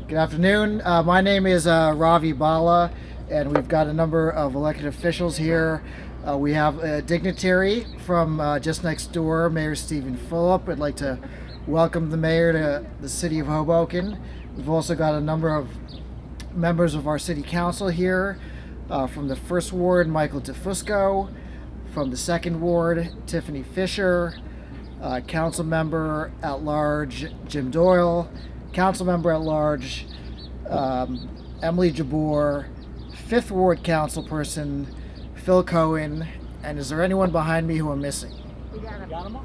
Good afternoon. My name is RAVI BHALLA, and we've got a number of elected officials here. We have a dignitary from just next door, Mayor Stephen FULOP. I'd like to welcome the mayor to the City of Hoboken. We've also got a number of members of our City Council here. From the First Ward, Michael DeFusco. From the Second Ward, Tiffany Fisher. Council Member at Large, Jim Doyle. Council Member at Large, Emily Jabbour. Fifth Ward Councilperson, Phil Cohen. And is there anyone behind me who I'm missing? We got him.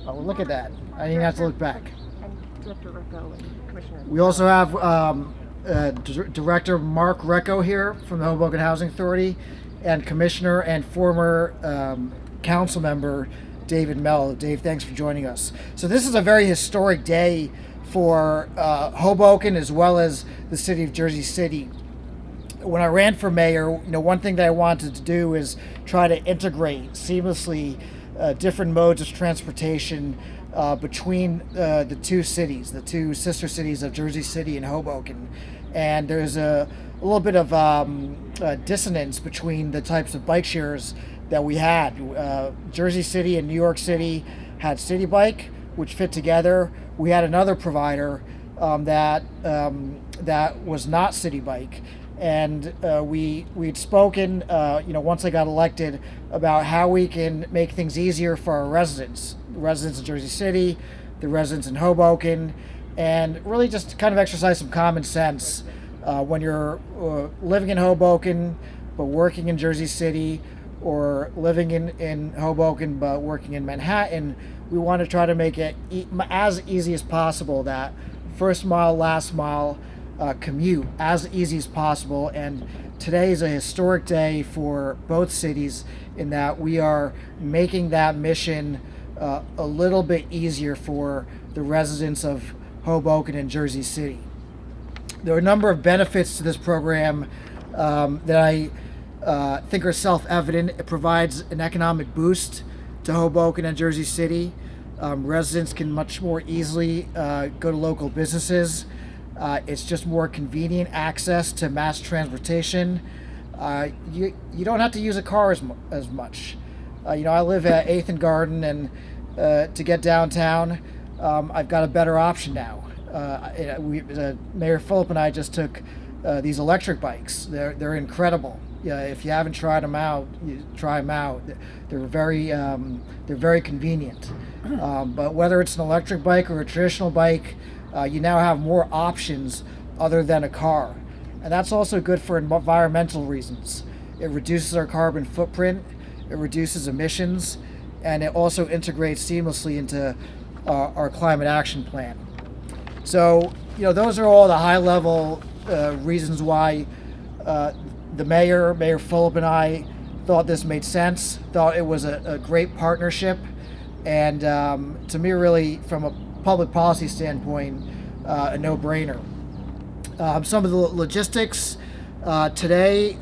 Oh, look at that. I didn't have to look back. And Director Recco and Commissioner. We also have Director Mark Recco here from the Hoboken Housing Authority, and Commissioner and former council member David Mello. Dave, thanks for joining us. So this is a very historic day for Hoboken as well as the city of Jersey City. When I ran for mayor, one thing that I wanted to do is try to integrate seamlessly different modes of transportation between the two cities, the two sister cities of Jersey City and Hoboken. And there's a little bit of dissonance between the types of bike shares that we had. Jersey City and New York City had City Bike, which fit together. We had another provider that was not City Bike. And we'd spoken, once I got elected, about how we can make things easier for our residents in Jersey City, the residents in Hoboken, and really just kind of exercise some common sense. When you're living in Hoboken but working in Jersey City, or living in Hoboken but working in Manhattan, we want to try to make it as easy as possible, that first mile, last mile commute as easy as possible. And today is a historic day for both cities in that we are making that mission a little bit easier for the residents of Hoboken and Jersey City. There are a number of benefits to this program that I think are self-evident. It provides an economic boost to Hoboken and Jersey City. Residents can much more easily go to local businesses. It's just more convenient access to mass transportation. You don't have to use a car as much. I live at 8th and Garden, and to get downtown, I've got a better option now. Mayor FULOP and I just took these electric bikes. They're incredible. If you haven't tried them out, you try them out. They're very convenient. But whether it's an electric bike or a traditional bike, you now have more options other than a car. And that's also good for environmental reasons. It reduces our carbon footprint, it reduces emissions, and it also integrates seamlessly into our climate action plan. So, those are all the high-level reasons why the Mayor FULOP, and I thought this made sense, thought it was a great partnership, and to me, really, from a public policy standpoint, a no-brainer. Some of the logistics today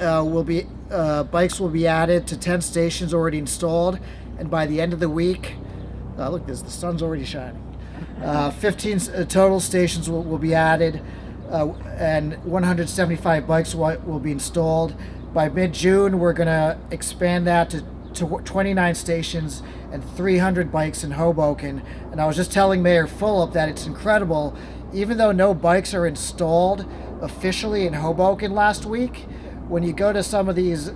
bikes will be added to 10 stations already installed, and by the end of the week, look, the sun's already shining. 15 total stations will be added, and 175 bikes will be installed. By mid-June, we're going to expand that to 29 stations and 300 bikes in Hoboken. And I was just telling Mayor FULOP that it's incredible, even though no bikes are installed officially in Hoboken last week, when you go to some of these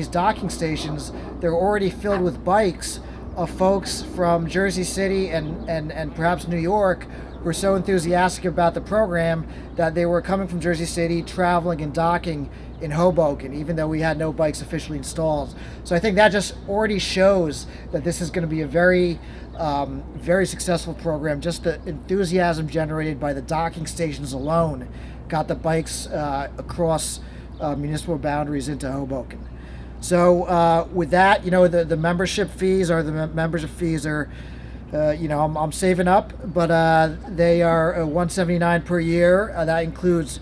docking stations, they're already filled with bikes of folks from Jersey City and perhaps New York who are so enthusiastic about the program that they were coming from Jersey City, traveling and docking in Hoboken, even though we had no bikes officially installed. So I think that just already shows that this is going to be a very successful program. Just the enthusiasm generated by the docking stations alone got the bikes across municipal boundaries into Hoboken. So with that, the membership fees or the membership fees are, I'm saving up, but they are $179 per year. That includes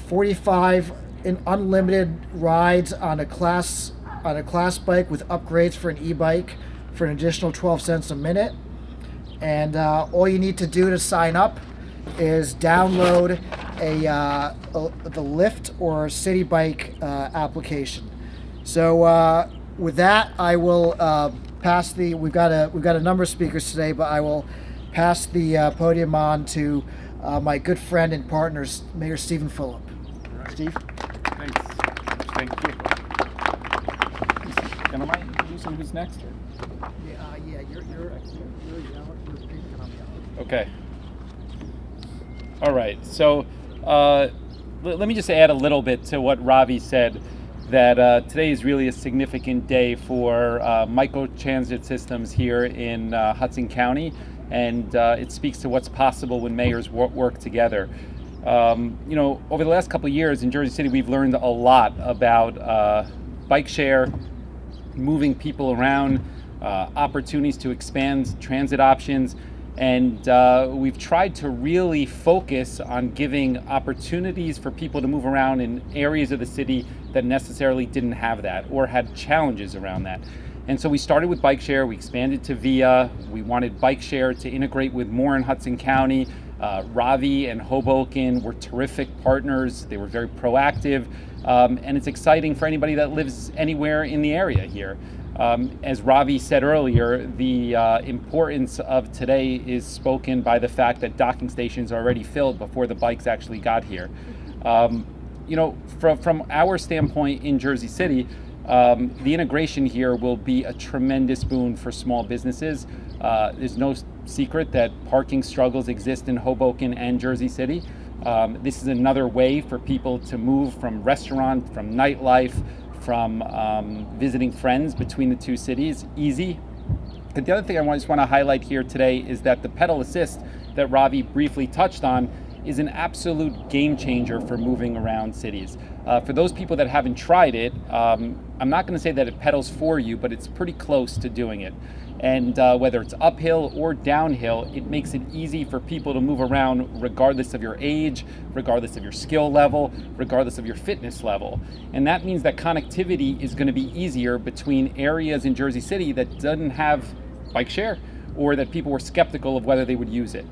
45 unlimited rides on a class bike with upgrades for an e-bike for an additional 12 cents a minute. And all you need to do to sign up is download the Lyft or City Bike application. So with that, I will pass the. We've got a number of speakers today, but I will pass the podium on to my good friend and partner, Mayor Stephen Fulop. Right. Steve. Thanks. Thank you. And am I using who's next? Or? Yeah, you're yellow. You're pink, and I'm yellow. Okay. All right. So let me just add a little bit to what Ravi said. That today is really a significant day for microtransit systems here in Hudson County, and it speaks to what's possible when mayors work together. Over the last couple of years in Jersey City, we've learned a lot about bike share, moving people around, opportunities to expand transit options, and we've tried to really focus on giving opportunities for people to move around in areas of the city that necessarily didn't have that or had challenges around that. And so we started with bike share, we expanded to VIA, we wanted bike share to integrate with more in Hudson County. RAVI and Hoboken were terrific partners, they were very proactive, and it's exciting for anybody that lives anywhere in the area here. As Ravi said earlier, the importance of today is spoken by the fact that docking stations are already filled before the bikes actually got here. From our standpoint in Jersey City, the integration here will be a tremendous boon for small businesses. There's no secret that parking struggles exist in Hoboken and Jersey City. This is another way for people to move from restaurant, from nightlife, from visiting friends between the two cities, easy. And the other thing I just want to highlight here today is that the pedal assist that Ravi briefly touched on is an absolute game changer for moving around cities. For those people that haven't tried it, I'm not going to say that it pedals for you, but it's pretty close to doing it. And whether it's uphill or downhill, it makes it easy for people to move around regardless of your age, regardless of your skill level, regardless of your fitness level. And that means that connectivity is going to be easier between areas in Jersey City that doesn't have bike share or that people were skeptical of whether they would use it.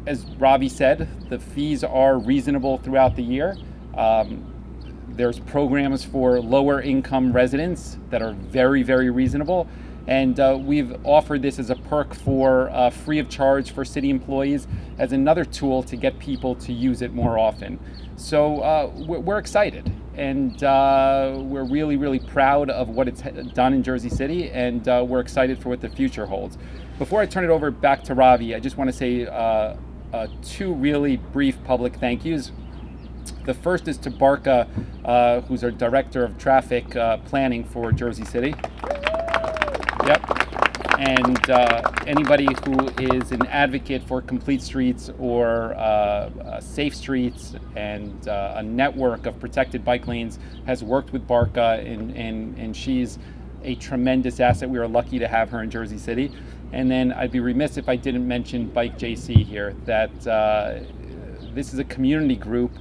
As Ravi said, the fees are reasonable throughout the year. There's programs for lower income residents that are very, very reasonable. And we've offered this as a perk for free of charge for city employees as another tool to get people to use it more often. So we're excited, and we're really, really proud of what it's done in Jersey City, and we're excited for what the future holds. Before I turn it over back to Ravi, I just want to say two really brief public thank yous. The first is to BARKHA, who's our Director of Traffic Planning for Jersey City. Yep. And anybody who is an advocate for complete streets or safe streets and a network of protected bike lanes has worked with BARKHA, and she's a tremendous asset. We are lucky to have her in Jersey City. And then I'd be remiss if I didn't mention Bike JC here, that this is a community group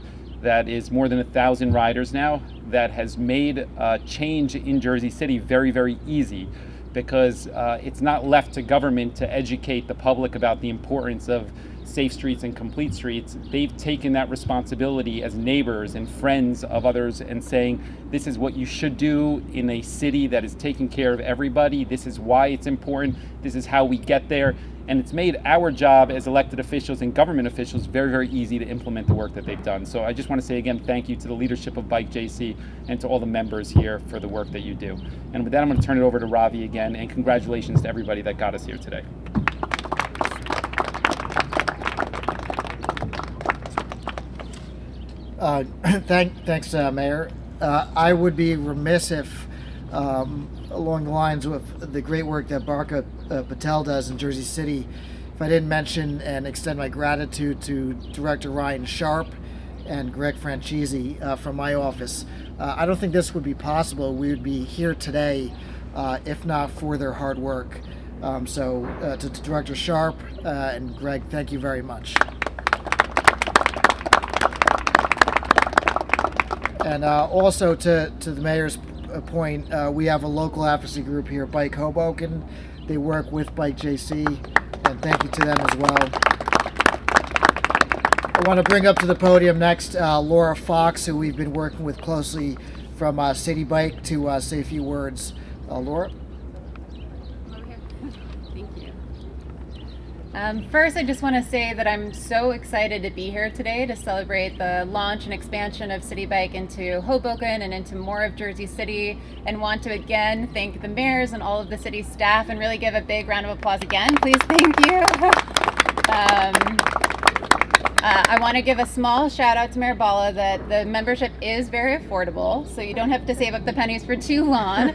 that is more than 1,000 riders now, that has made change in Jersey City very, very easy, because it's not left to government to educate the public about the importance of safe streets and complete streets. They've taken that responsibility as neighbors and friends of others and saying, this is what you should do in a city that is taking care of everybody. This is why it's important. This is how we get there. And it's made our job as elected officials and government officials very, very easy to implement the work that they've done. So I just want to say again, thank you to the leadership of Bike JC and to all the members here for the work that you do. And with that, I'm going to turn it over to Ravi again, and congratulations to everybody that got us here today. Thanks, Mayor. I would be remiss if, along the lines of the great work that BARKHA PATEL does in Jersey City, if I didn't mention and extend my gratitude to Director Ryan Sharp and Greg Franchisi from my office. I don't think this would be possible. We would be here today if not for their hard work. So to Director Sharp and Greg, thank you very much. And also to the Mayor's point, we have a local advocacy group here, Bike Hoboken. They work with Bike JC, and thank you to them as well. I want to bring up to the podium next Laura Fox, who we've been working with closely from City Bike to say a few words. Laura? Thank you. First, I just want to say that I'm so excited to be here today to celebrate the launch and expansion of City Bike into Hoboken and into more of Jersey City, and want to again thank the mayors and all of the city staff and really give a big round of applause again. Please, thank you. I want to give a small shout out to Mayor BHALLA that the membership is very affordable, so you don't have to save up the pennies for too long.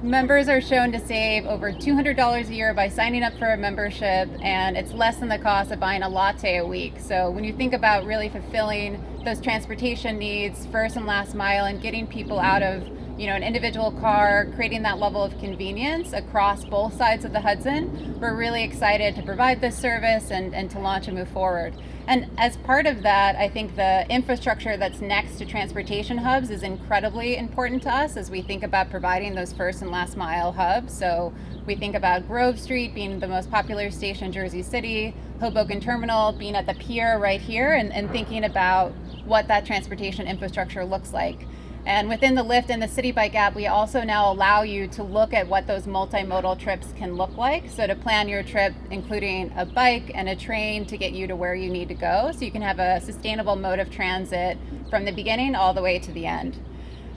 Members are shown to save over $200 a year by signing up for a membership, and it's less than the cost of buying a latte a week. So when you think about really fulfilling those transportation needs, first and last mile, and getting people out of an individual car, creating that level of convenience across both sides of the Hudson, we're really excited to provide this service and to launch and move forward. And as part of that, I think the infrastructure that's next to transportation hubs is incredibly important to us as we think about providing those first and last mile hubs. So we think about Grove Street being the most popular station in Jersey City, Hoboken Terminal being at the pier right here, and thinking about what that transportation infrastructure looks like. And within the Lyft and the City Bike app, we also now allow you to look at what those multimodal trips can look like. So to plan your trip, including a bike and a train to get you to where you need to go, so you can have a sustainable mode of transit from the beginning all the way to the end.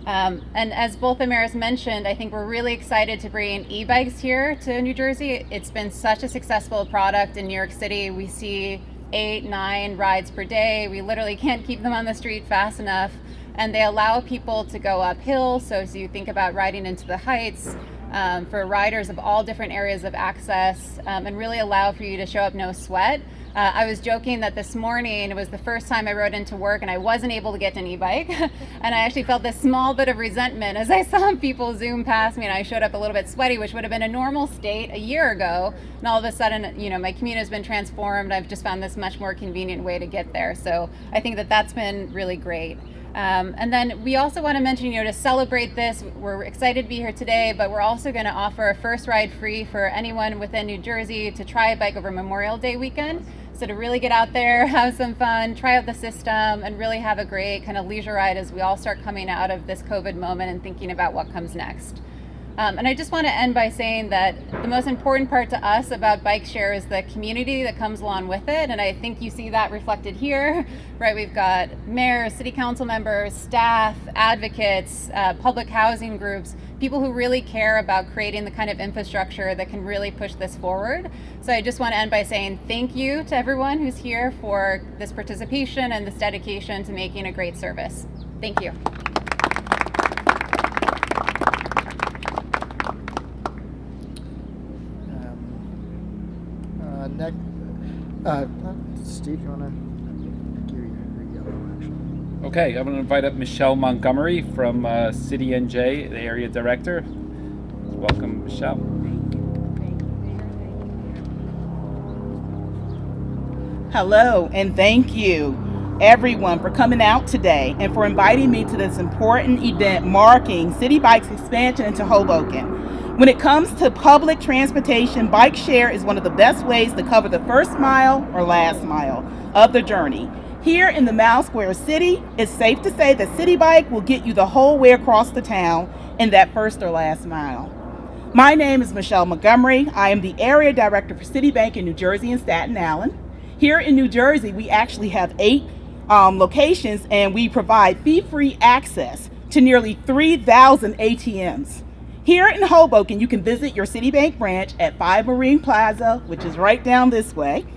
And as both the mayors mentioned, I think we're really excited to bring e-bikes here to New Jersey. It's been such a successful product in New York City. We see 8-9 rides per day. We literally can't keep them on the street fast enough. And they allow people to go uphill. So as you think about riding into the heights, for riders of all different areas of access, and really allow for you to show up no sweat. I was joking that this morning it was the first time I rode into work and I wasn't able to get an e-bike. And I actually felt this small bit of resentment as I saw people zoom past me, and I showed up a little bit sweaty, which would have been a normal state a year ago. And all of a sudden, my commute has been transformed. I've just found this much more convenient way to get there. So I think that that's been really great. And then we also want to mention, to celebrate this, we're excited to be here today, but we're also going to offer a first ride free for anyone within New Jersey to try a bike over Memorial Day weekend. So to really get out there, have some fun, try out the system, and really have a great kind of leisure ride as we all start coming out of this COVID moment and thinking about what comes next. And I just want to end by saying that the most important part to us about bike share is the community that comes along with it. And I think you see that reflected here, right? We've got mayors, city council members, staff, advocates, public housing groups, people who really care about creating the kind of infrastructure that can really push this forward. So I just want to end by saying thank you to everyone who's here for this participation and this dedication to making a great service. Thank you. Next, Steve, you want to give your yellow, actually? Okay, I'm going to invite up Michelle Montgomery from City NJ, the area director. Welcome, Michelle. Hello, and thank you everyone for coming out today and for inviting me to this important event marking City Bike's expansion into Hoboken. When it comes to public transportation, bike share is one of the best ways to cover the first mile or last mile of the journey. Here in the Mile Square City, it's safe to say that City Bike will get you the whole way across the town in that first or last mile. My name is Michelle Montgomery. I am the area director for City Bank in New Jersey and Staten Island. Here in New Jersey, we actually have 8 locations, and we provide fee-free access to nearly 3,000 ATMs. Here in Hoboken, you can visit your Citibank branch at 5 Marine Plaza, which is right down this way.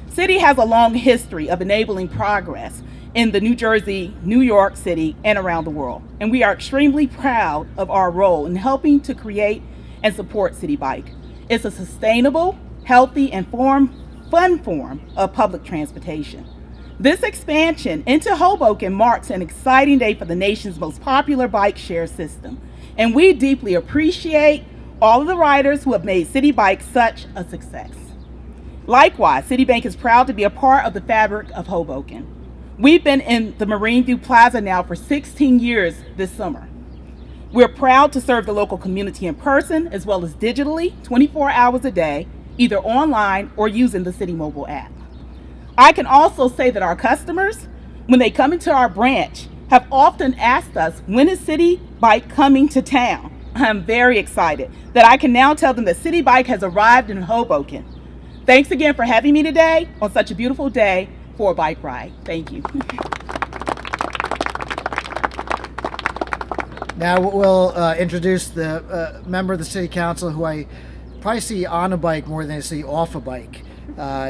Citi has a long history of enabling progress in the New Jersey, New York City, and around the world. And we are extremely proud of our role in helping to create and support City Bike. It's a sustainable, healthy, and fun form of public transportation. This expansion into Hoboken marks an exciting day for the nation's most popular bike share system, and we deeply appreciate all of the riders who have made City Bike such a success. Likewise, Citibank is proud to be a part of the fabric of Hoboken. We've been in the Marine View Plaza now for 16 years this summer. We're proud to serve the local community in person as well as digitally 24 hours a day, either online or using the City mobile app. I can also say that our customers, when they come into our branch, have often asked us, when is City Bike coming to town? I'm very excited that I can now tell them that City Bike has arrived in Hoboken. Thanks again for having me today on such a beautiful day for a bike ride. Thank you. Now we'll introduce the member of the City Council who I probably see on a bike more than I see off a bike.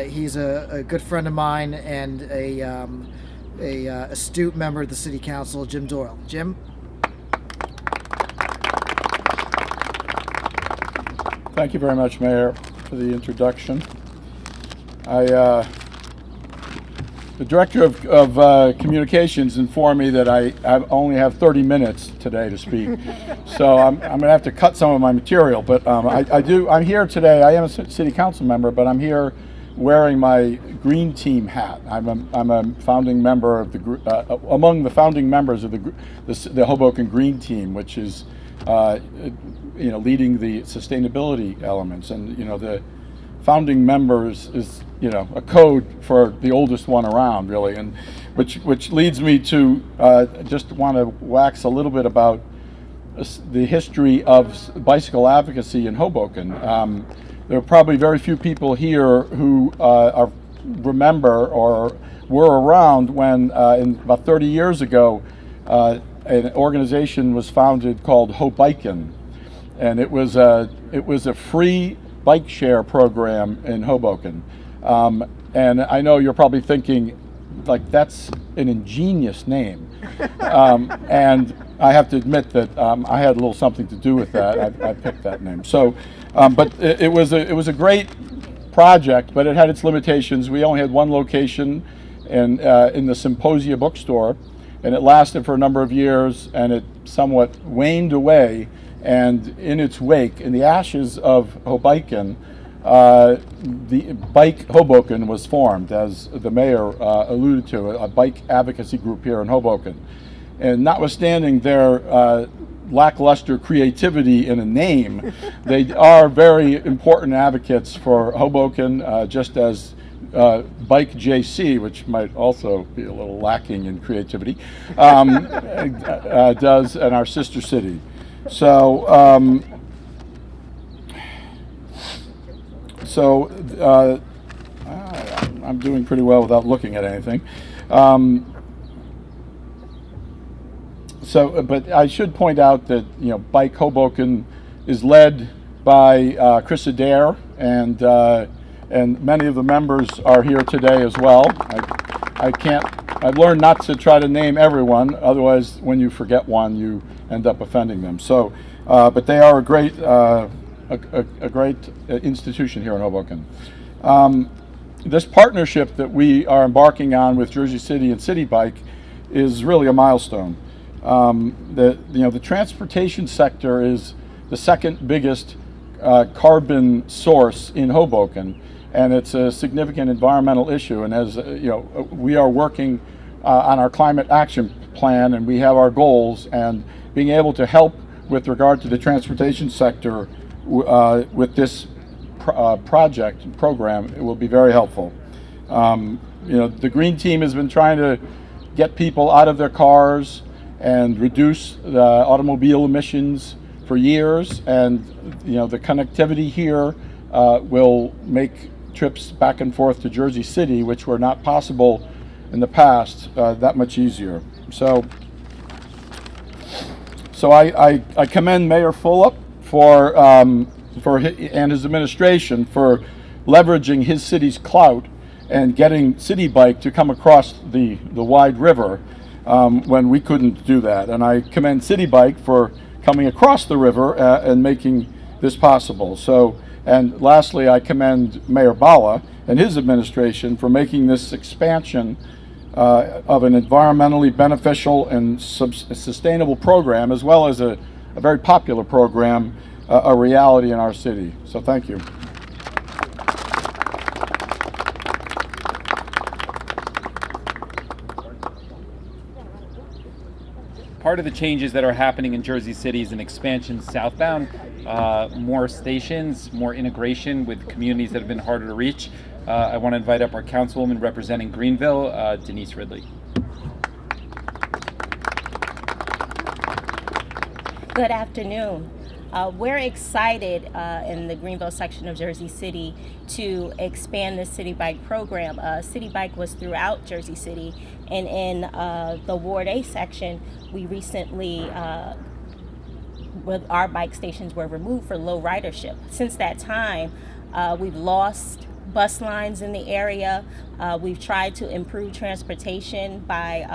He's a good friend of mine and a astute member of the City Council, Jim Doyle. Jim? Thank you very much, Mayor, for the introduction. The Director of Communications informed me that I only have 30 minutes today to speak. So I'm going to have to cut some of my material, but I'm here today. I am a City Council member, but I'm here wearing my Green Team hat. I'm a founding member of among the founding members of the Hoboken Green Team, which is leading the sustainability elements, and the founding members is a code for the oldest one around, really, and which leads me to just want to wax a little bit about the history of bicycle advocacy in Hoboken. There are probably very few people here who remember or were around when, about 30 years ago, an organization was founded called Hoboken, and it was a free bike share program in Hoboken. And I know you're probably thinking, like, that's an ingenious name. And I have to admit that I had a little something to do with that. I picked that name. So, but it was a great project, but it had its limitations. We only had one location in the Symposia bookstore, and it lasted for a number of years, and it somewhat waned away. And in its wake, in the ashes of Hoboken, the Bike Hoboken was formed, as the mayor alluded to, a bike advocacy group here in Hoboken. And notwithstanding their lackluster creativity in a name, they are very important advocates for Hoboken, just as Bike JC, which might also be a little lacking in creativity, does in our sister city. So, I'm doing pretty well without looking at anything. But I should point out that Bike Hoboken is led by Chris Adair, and many of the members are here today as well. I've learned not to try to name everyone, otherwise when you forget one, you end up offending them. So, but they are a great institution here in Hoboken. This partnership that we are embarking on with Jersey City and City Bike is really a milestone. The transportation sector is the second biggest carbon source in Hoboken, and it's a significant environmental issue. And as we are working on our climate action plan, and we have our goals, and being able to help with regard to the transportation sector with this program, it will be very helpful. The Green Team has been trying to get people out of their cars and reduce the automobile emissions for years, and the connectivity here will make trips back and forth to Jersey City, which were not possible in the past, that much easier. So I commend Mayor FULOP and his administration for leveraging his city's clout and getting City Bike to come across the wide river when we couldn't do that. And I commend City Bike for coming across the river and making this possible. So, and lastly, I commend Mayor BHALLA and his administration for making this expansion of an environmentally beneficial and sustainable program, as well as a very popular program, a reality in our city. So thank you. Part of the changes that are happening in Jersey City is an expansion southbound, more stations, more integration with communities that have been harder to reach. I want to invite up our councilwoman representing Greenville, Denise Ridley. Good afternoon. We're excited in the Greenville section of Jersey City to expand the City Bike program. City Bike was throughout Jersey City, and in the Ward A section, we recently, our bike stations were removed for low ridership. Since that time, we've lost bus lines in the area. We've tried to improve transportation by,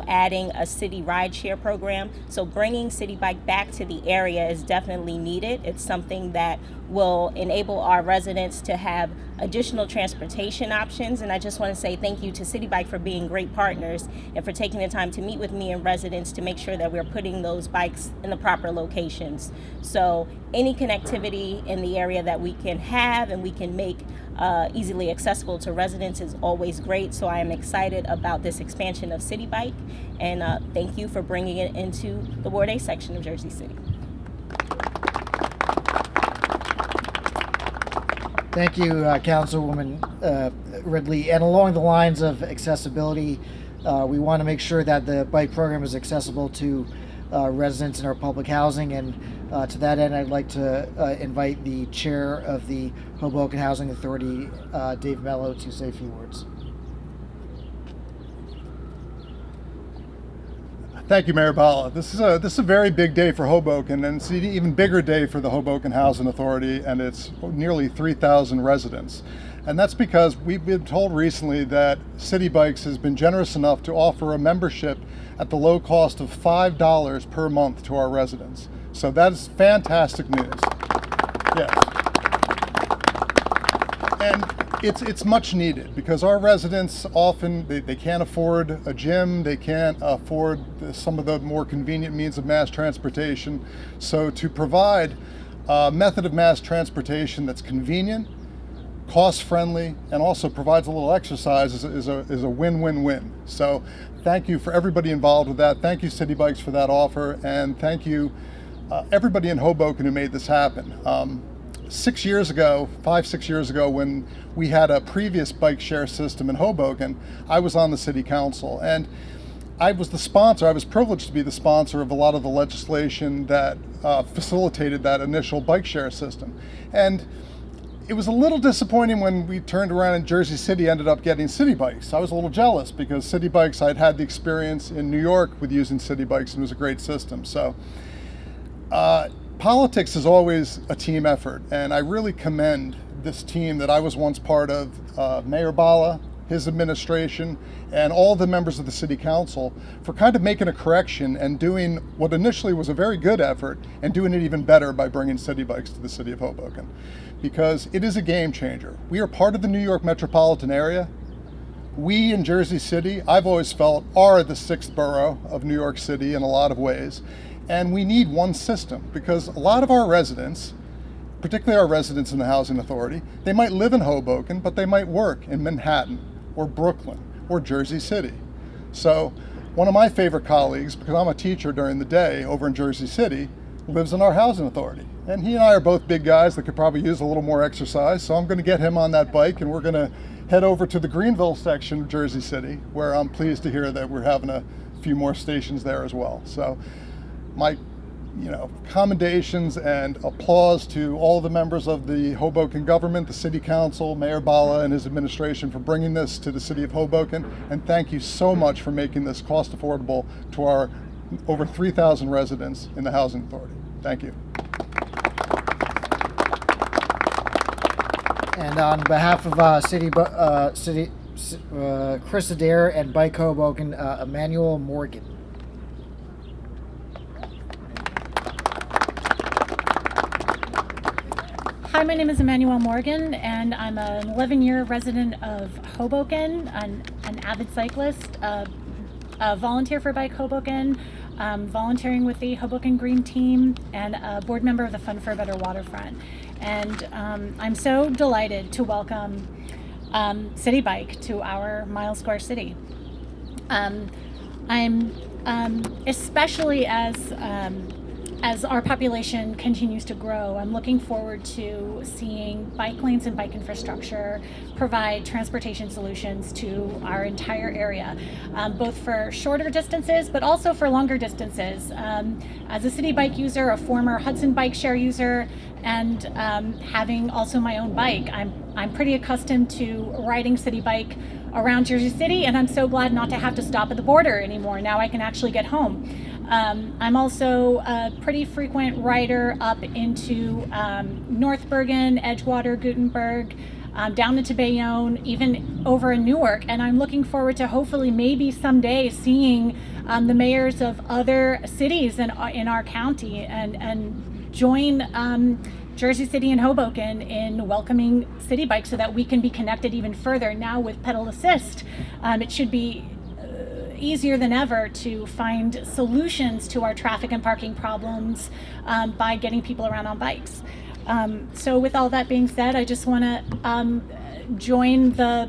adding a city rideshare program. So bringing City Bike back to the area is definitely needed. It's something that will enable our residents to have additional transportation options. And I just want to say thank you to City Bike for being great partners and for taking the time to meet with me and residents to make sure that we're putting those bikes in the proper locations. So any connectivity in the area that we can have and we can make easily accessible to residents is always great. So I am excited about this expansion of City Bike, and thank you for bringing it into the Ward A section of Jersey City. Thank you, Councilwoman Ridley. And along the lines of accessibility, we want to make sure that the bike program is accessible to residents in our public housing. And to that end, I'd like to invite the chair of the Hoboken Housing Authority, Dave Mello, to say a few words. Thank you, Mayor BHALLA. This is a very big day for Hoboken, and it's an even bigger day for the Hoboken Housing Authority and its nearly 3,000 residents. And that's because we've been told recently that City Bikes has been generous enough to offer a membership at the low cost of $5 per month to our residents. So that is fantastic news. Yes. And it's much needed because our residents often, they can't afford a gym, they can't afford some of the more convenient means of mass transportation. So to provide a method of mass transportation that's convenient, cost-friendly, and also provides a little exercise is a win-win-win. So thank you for everybody involved with that. Thank you, City Bikes, for that offer, and thank you everybody in Hoboken who made this happen. 6 years ago, 5-6 years ago, when we had a previous bike share system in Hoboken, I was on the city council, and I was the sponsor. I was privileged to be the sponsor of a lot of the legislation that facilitated that initial bike share system. And it was a little disappointing when we turned around and Jersey City ended up getting City Bikes. I was a little jealous because City Bikes, I'd had the experience in New York with using City Bikes, and it was a great system. So politics is always a team effort, and I really commend this team that I was once part of, Mayor BHALLA, his administration, and all the members of the City Council for kind of making a correction and doing what initially was a very good effort and doing it even better by bringing City Bikes to the city of Hoboken, because it is a game changer. We are part of the New York metropolitan area. We in Jersey City, I've always felt, are the 6th borough of New York City in a lot of ways. And we need one system because a lot of our residents, particularly our residents in the Housing Authority, they might live in Hoboken, but they might work in Manhattan or Brooklyn or Jersey City. So one of my favorite colleagues, because I'm a teacher during the day over in Jersey City, lives in our Housing Authority. And he and I are both big guys that could probably use a little more exercise. So I'm going to get him on that bike, and we're going to head over to the Greenville section of Jersey City, where I'm pleased to hear that we're having a few more stations there as well. So my commendations and applause to all the members of the Hoboken government, the City Council, Mayor BHALLA and his administration for bringing this to the city of Hoboken. And thank you so much for making this cost affordable to our over 3,000 residents in the Housing Authority. Thank you. And on behalf of Chris Adair and Bike Hoboken, Emmanuel Morgan. Hi, my name is Emmanuel Morgan, and I'm an 11-year resident of Hoboken, an avid cyclist, a volunteer for Bike Hoboken, volunteering with the Hoboken Green Team, and a board member of the Fund for a Better Waterfront. And I'm so delighted to welcome City Bike to our Miles Square City. I'm especially as as our population continues to grow, I'm looking forward to seeing bike lanes and bike infrastructure provide transportation solutions to our entire area, both for shorter distances, but also for longer distances. As a city bike user, a former Hudson bike share user, and having also my own bike, I'm pretty accustomed to riding city bike around Jersey City, and I'm so glad not to have to stop at the border anymore. Now I can actually get home. I'm also a pretty frequent rider up into North Bergen, Edgewater, Gutenberg, down into Bayonne, even over in Newark, and I'm looking forward to hopefully maybe someday seeing the mayors of other cities in our county and join Jersey City and Hoboken in welcoming city bikes so that we can be connected even further. Now with pedal assist, it should be easier than ever to find solutions to our traffic and parking problems by getting people around on bikes. So with all that being said, I just want to join the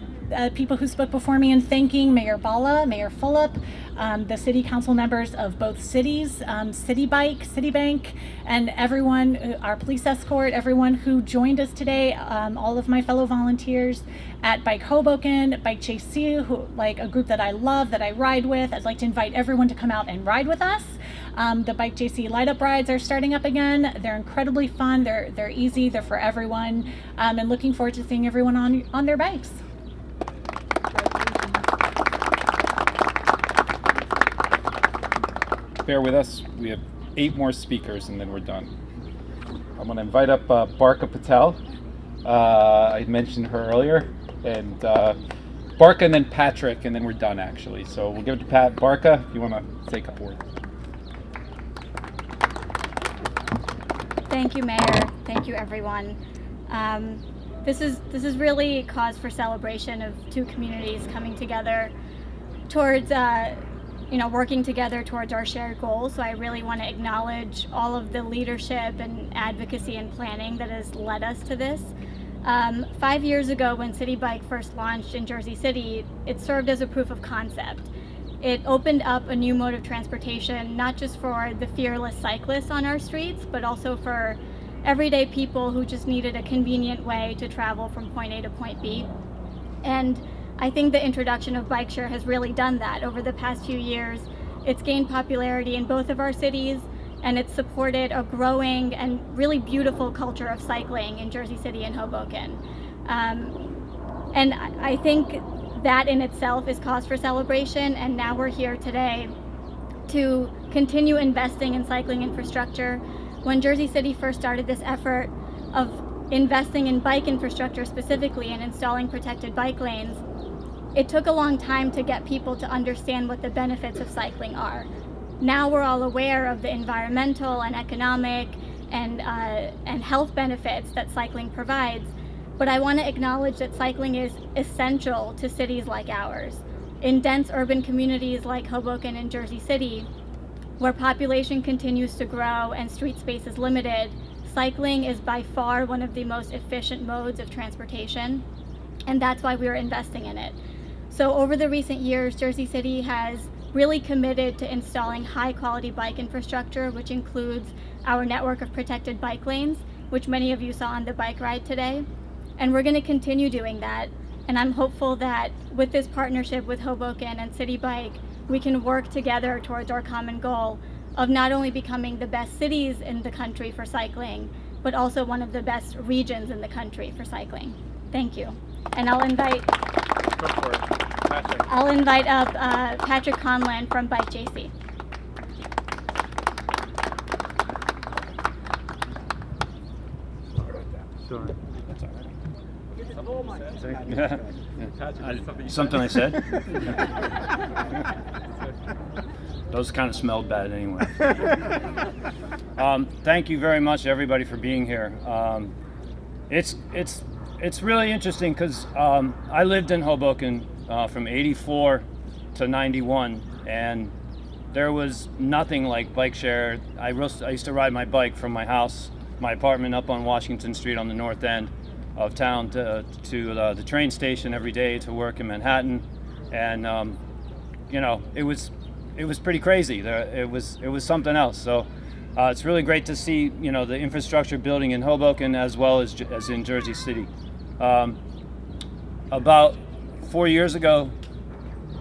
people who spoke before me in thanking Mayor BHALLA, Mayor FULOP, the city council members of both cities, City Bike, Citibank, and everyone, our police escort, everyone who joined us today, all of my fellow volunteers at Bike Hoboken, Bike JC, who, like a group that I love, that I ride with. I'd like to invite everyone to come out and ride with us. The Bike JC light up rides are starting up again. They're incredibly fun. They're easy. They're for everyone. And looking forward to seeing everyone on their bikes. Bear with us. We have 8 more speakers and then we're done. I'm going to invite up BARKHA PATEL. I mentioned her earlier. And BARKHA and then Patrick, and then we're done actually. So we'll give it to BARKHA if you want to say a couple words. Thank you, Mayor. Thank you, everyone. This is really a cause for celebration of 2 communities coming together towards working together towards our shared goals. So I really want to acknowledge all of the leadership and advocacy and planning that has led us to this. 5 years ago, when City Bike first launched in Jersey City, it served as a proof of concept. It opened up a new mode of transportation, not just for the fearless cyclists on our streets, but also for everyday people who just needed a convenient way to travel from point A to point B. And I think the introduction of bike share has really done that. Over the past few years, it's gained popularity in both of our cities, and it's supported a growing and really beautiful culture of cycling in Jersey City and Hoboken. And I think that in itself is cause for celebration, and now we're here today to continue investing in cycling infrastructure. When Jersey City first started this effort of investing in bike infrastructure specifically and installing protected bike lanes, it took a long time to get people to understand what the benefits of cycling are. Now we're all aware of the environmental and economic and health benefits that cycling provides, but I want to acknowledge that cycling is essential to cities like ours. In dense urban communities like Hoboken and Jersey City, where population continues to grow and street space is limited, cycling is by far one of the most efficient modes of transportation, and that's why we are investing in it. So over the recent years, Jersey City has really committed to installing high quality bike infrastructure, which includes our network of protected bike lanes, which many of you saw on the bike ride today. And we're going to continue doing that. And I'm hopeful that with this partnership with Hoboken and City Bike, we can work together towards our common goal of not only becoming the best cities in the country for cycling, but also one of the best regions in the country for cycling. Thank you. And I'll invite up Patrick Conlon from Bike JC. Sorry. Something I said? Those kind of smelled bad anyway. Thank you very much, everybody, for being here. It's really interesting because I lived in Hoboken from '84 to '91, and there was nothing like bike share. I used to ride my bike from my house, my apartment up on Washington Street on the north end of town to the train station every day to work in Manhattan, and it was pretty crazy. It was something else. So It's really great to see, you know, the infrastructure building in Hoboken as well as in Jersey City. About 4 years ago,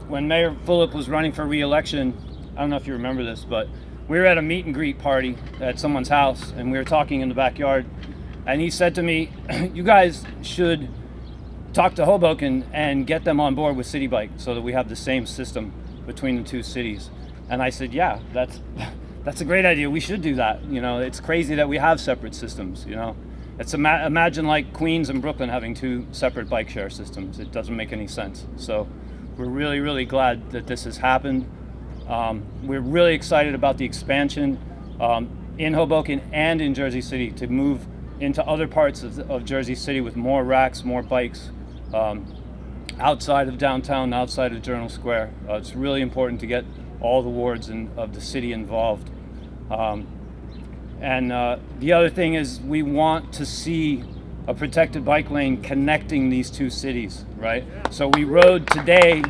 when Mayor FULOP was running for re-election, I don't know if you remember this, but we were at a meet and greet party at someone's house, and we were talking in the backyard, and he said to me, you guys should talk to Hoboken and get them on board with City Bike so that we have the same system between the two cities. And I said, yeah, that's a great idea. We should do that. You know, it's crazy that we have separate systems, you know. It's imagine like Queens and Brooklyn having two separate bike share systems. It doesn't make any sense. So we're really, really glad that this has happened. We're really excited about the expansion in Hoboken and in Jersey City to move into other parts of Jersey City with more racks, more bikes outside of downtown, outside of Journal Square. It's really important to get all the wards of the city involved. And the other thing is we want to see a protected bike lane connecting these two cities, right? So we rode today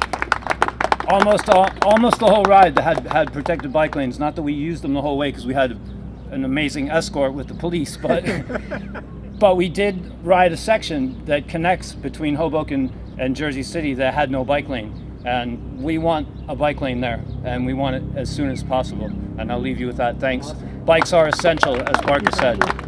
almost the whole ride that had protected bike lanes. Not that we used them the whole way because we had an amazing escort with the police, but but we did ride a section that connects between Hoboken and Jersey City that had no bike lane. And we want a bike lane there, and we want it as soon as possible. And I'll leave you with that. Thanks. Bikes are essential, as BARKHA said.